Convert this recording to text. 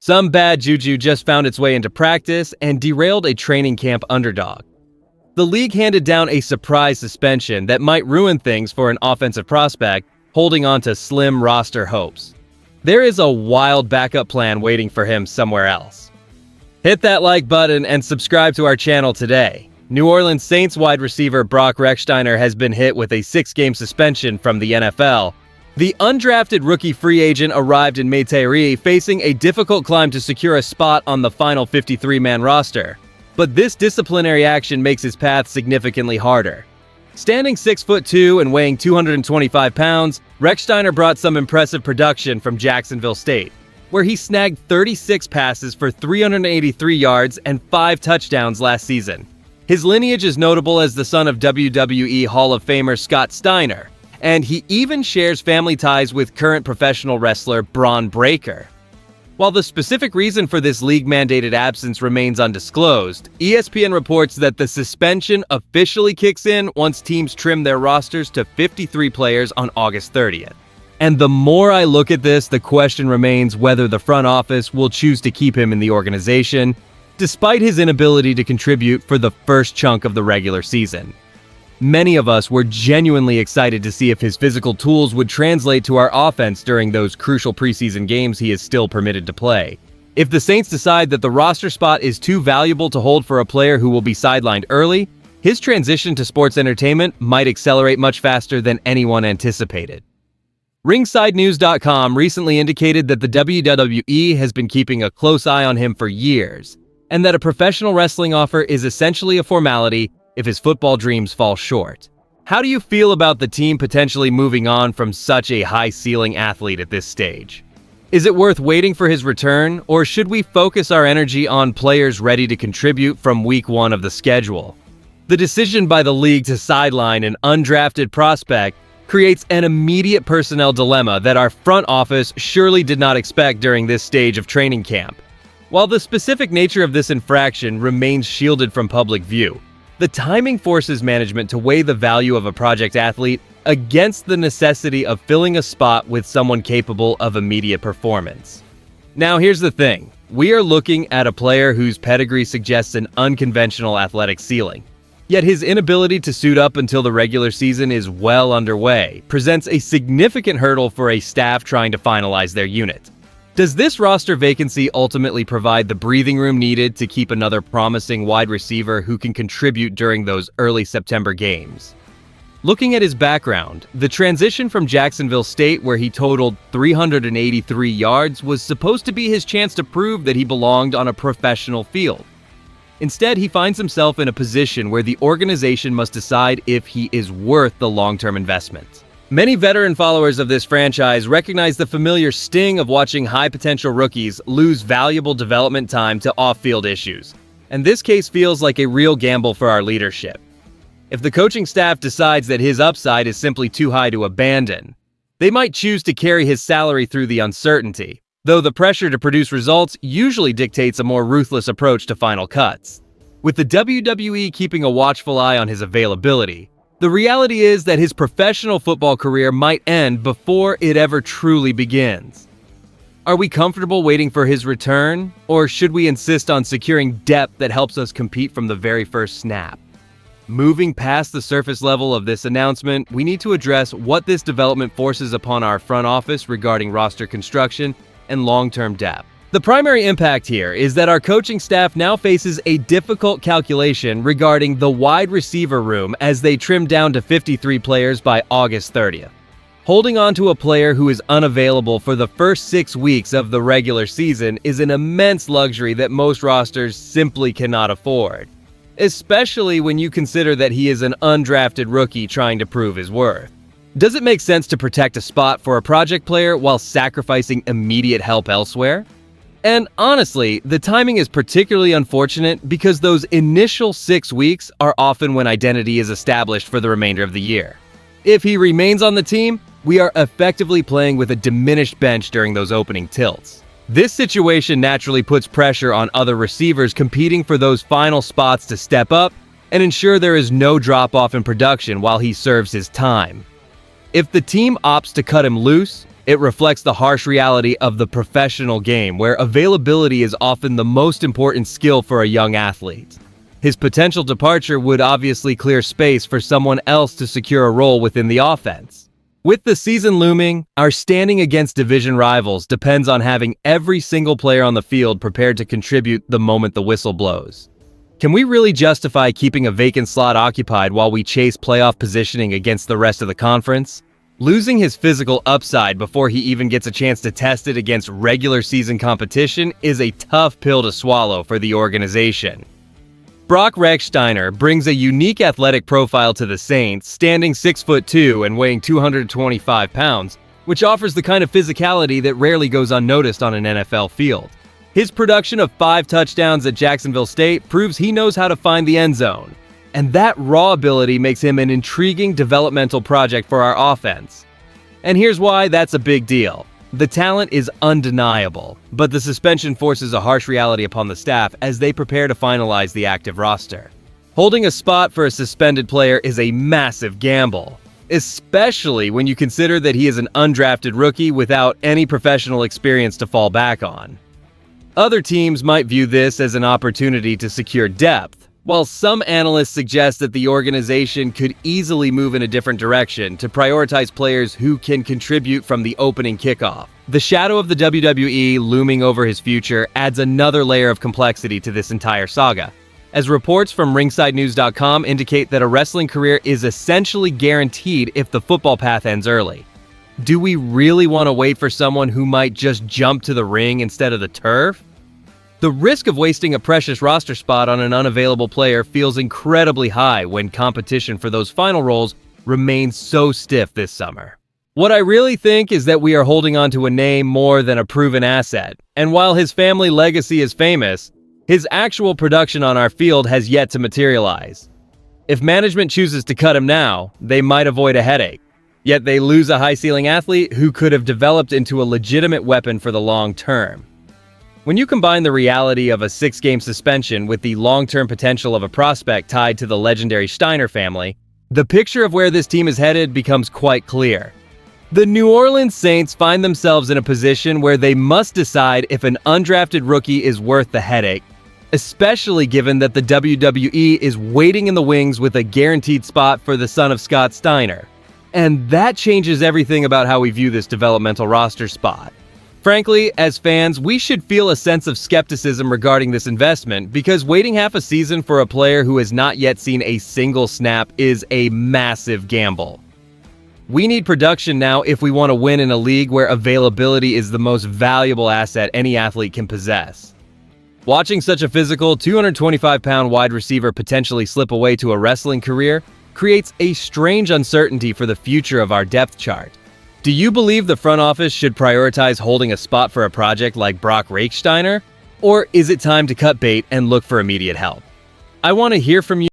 Some bad juju just found its way into practice and derailed a training camp underdog. The league handed down a surprise suspension that might ruin things for an offensive prospect holding on to slim roster hopes. There is a wild backup plan waiting for him somewhere else. Hit that like button and subscribe to our channel today. New Orleans Saints wide receiver Brock Rechsteiner has been hit with a 6-game suspension from the NFL. The undrafted rookie free agent arrived in Metairie facing a difficult climb to secure a spot on the final 53-man roster. But this disciplinary action makes his path significantly harder. Standing 6'2" and weighing 225 pounds, Rechsteiner brought some impressive production from Jacksonville State, where he snagged 36 passes for 383 yards and 5 touchdowns last season. His lineage is notable as the son of WWE Hall of Famer Scott Steiner, and he even shares family ties with current professional wrestler Braun Breaker. While the specific reason for this league-mandated absence remains undisclosed, ESPN reports that the suspension officially kicks in once teams trim their rosters to 53 players on August 30th. And the more I look at this, the question remains whether the front office will choose to keep him in the organization, despite his inability to contribute for the first chunk of the regular season. Many of us were genuinely excited to see if his physical tools would translate to our offense during those crucial preseason games he is still permitted to play. If the Saints decide that the roster spot is too valuable to hold for a player who will be sidelined early, his transition to sports entertainment might accelerate much faster than anyone anticipated. RingsideNews.com recently indicated that the WWE has been keeping a close eye on him for years, and that a professional wrestling offer is essentially a formality if his football dreams fall short. How do you feel about the team potentially moving on from such a high-ceiling athlete at this stage? Is it worth waiting for his return, or should we focus our energy on players ready to contribute from week 1 of the schedule? The decision by the league to sideline an undrafted prospect creates an immediate personnel dilemma that our front office surely did not expect during this stage of training camp. While the specific nature of this infraction remains shielded from public view, the timing forces management to weigh the value of a project athlete against the necessity of filling a spot with someone capable of immediate performance. Now here's the thing, we are looking at a player whose pedigree suggests an unconventional athletic ceiling. Yet his inability to suit up until the regular season is well underway presents a significant hurdle for a staff trying to finalize their unit. Does this roster vacancy ultimately provide the breathing room needed to keep another promising wide receiver who can contribute during those early September games? Looking at his background, the transition from Jacksonville State, where he totaled 383 yards, was supposed to be his chance to prove that he belonged on a professional field. Instead, he finds himself in a position where the organization must decide if he is worth the long-term investment. Many veteran followers of this franchise recognize the familiar sting of watching high-potential rookies lose valuable development time to off-field issues, and this case feels like a real gamble for our leadership. If the coaching staff decides that his upside is simply too high to abandon, they might choose to carry his salary through the uncertainty, though the pressure to produce results usually dictates a more ruthless approach to final cuts. With the WWE keeping a watchful eye on his availability, the reality is that his professional football career might end before it ever truly begins. Are we comfortable waiting for his return, or should we insist on securing depth that helps us compete from the very first snap? Moving past the surface level of this announcement, we need to address what this development forces upon our front office regarding roster construction and long-term depth. The primary impact here is that our coaching staff now faces a difficult calculation regarding the wide receiver room as they trim down to 53 players by August 30th. Holding on to a player who is unavailable for the first 6 weeks of the regular season is an immense luxury that most rosters simply cannot afford, especially when you consider that he is an undrafted rookie trying to prove his worth. Does it make sense to protect a spot for a project player while sacrificing immediate help elsewhere? And honestly, the timing is particularly unfortunate because those initial 6 weeks are often when identity is established for the remainder of the year. If he remains on the team, we are effectively playing with a diminished bench during those opening tilts. This situation naturally puts pressure on other receivers competing for those final spots to step up and ensure there is no drop-off in production while he serves his time. If the team opts to cut him loose, It reflects the harsh reality of the professional game, where availability is often the most important skill for a young athlete. His potential departure would obviously clear space for someone else to secure a role within the offense. With the season looming, our standing against division rivals depends on having every single player on the field prepared to contribute the moment the whistle blows. Can we really justify keeping a vacant slot occupied while we chase playoff positioning against the rest of the conference? Losing his physical upside before he even gets a chance to test it against regular season competition is a tough pill to swallow for the organization. Brock Rechsteiner brings a unique athletic profile to the Saints, standing 6'2" and weighing 225 pounds, which offers the kind of physicality that rarely goes unnoticed on an NFL field. His production of 5 touchdowns at Jacksonville State proves he knows how to find the end zone, and that raw ability makes him an intriguing developmental project for our offense. And here's why that's a big deal. The talent is undeniable, but the suspension forces a harsh reality upon the staff as they prepare to finalize the active roster. Holding a spot for a suspended player is a massive gamble, especially when you consider that he is an undrafted rookie without any professional experience to fall back on. Other teams might view this as an opportunity to secure depth, while some analysts suggest that the organization could easily move in a different direction to prioritize players who can contribute from the opening kickoff. The shadow of the WWE looming over his future adds another layer of complexity to this entire saga, as reports from ringsidenews.com indicate that a wrestling career is essentially guaranteed if the football path ends early. Do we really want to wait for someone who might just jump to the ring instead of the turf? The risk of wasting a precious roster spot on an unavailable player feels incredibly high when competition for those final roles remains so stiff this summer. What I really think is that we are holding on to a name more than a proven asset, and while his family legacy is famous, his actual production on our field has yet to materialize. If management chooses to cut him now, they might avoid a headache, yet they lose a high-ceiling athlete who could have developed into a legitimate weapon for the long term. When you combine the reality of a 6-game suspension with the long-term potential of a prospect tied to the legendary Steiner family, the picture of where this team is headed becomes quite clear. The New Orleans Saints find themselves in a position where they must decide if an undrafted rookie is worth the headache, especially given that the WWE is waiting in the wings with a guaranteed spot for the son of Scott Steiner. And that changes everything about how we view this developmental roster spot. Frankly, as fans, we should feel a sense of skepticism regarding this investment because waiting half a season for a player who has not yet seen a single snap is a massive gamble. We need production now if we want to win in a league where availability is the most valuable asset any athlete can possess. Watching such a physical, 225-pound wide receiver potentially slip away to a wrestling career creates a strange uncertainty for the future of our depth chart. Do you believe the front office should prioritize holding a spot for a project like Brock Rechsteiner? Or is it time to cut bait and look for immediate help? I want to hear from you.